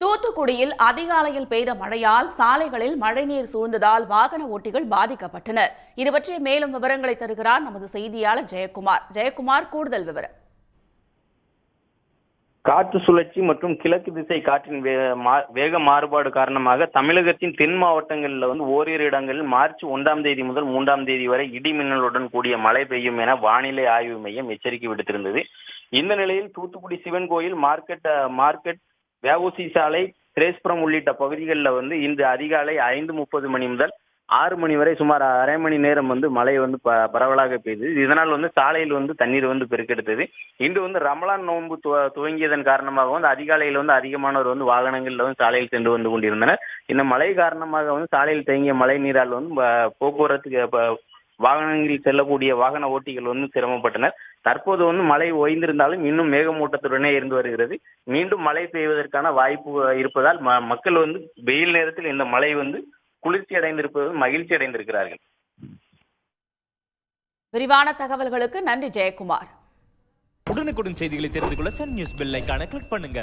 தூத்துக்குடியில் அதிகாலையில் பெய்த மழையால் சாலைகளில் மழைநீர் சூழ்ந்ததால் வாகன ஓட்டிகள் பாதிக்கப்பட்டனர். இதுபற்றிய மேலும் விவரங்களை தருகிறார் நமது செய்தியாளர் ஜெயக்குமார். ஜெயக்குமார், கூடுதல் விவரம். காற்று சுழற்சி மற்றும் கிழக்கு திசை காற்றின் வேக மாறுபாடு காரணமாக தமிழகத்தின் தென் மாவட்டங்களில் ஓரிரு இடங்களில் மார்ச் 1ஆம் தேதி முதல் 3ஆம் தேதி வரை இடி மின்னலுடன் கூடிய மழை பெய்யும் என வானிலை ஆய்வு மையம் எச்சரிக்கை விடுத்திருந்தது. இந்த நிலையில் தூத்துக்குடி சிவன் கோயில் மார்க்கெட் வஉசி சாலை, திரேஸ்புரம் உள்ளிட்ட பகுதிகளில் இன்று அதிகாலை 5:30 மணி முதல் 6 மணி வரை சுமார் அரை மணி நேரம் மழை பரவலாக பெய்தது. இதனால் சாலையில் தண்ணீர் பெருக்கெடுத்தது. இன்று ரமலான் நோன்பு துவங்கியதன் காரணமாக அதிகாலையில் அதிகமானவர் வாகனங்களில் சாலையில் சென்று வந்து கொண்டிருந்தனர். இந்த மழை காரணமாக சாலையில் தேங்கிய மழை நீரால் போக்குவரத்து வாகனங்களில் செல்லக்கூடிய வாகன ஓட்டிகள் சிரமப்பட்டனர். தற்போது மழை ஓய்ந்திருந்தாலும் இன்னும் மேகமூட்டத்துடனே இருந்து வருகிறது. மீண்டும் மழை பெய்வதற்கான வாய்ப்பு இருப்பதால் மக்கள் வெயில் நேரத்தில் இந்த மழை குளிர்ச்சி அடைந்திருப்பது மகிழ்ச்சி அடைந்திருக்கிறார்கள். விரிவான தகவல்களுக்கு நன்றி ஜெயக்குமார். உடனுக்குடன் செய்திகளை தெரிந்து கொள்ள சன் நியூஸ் பெல் ஐகானை கிளிக் பண்ணுங்க.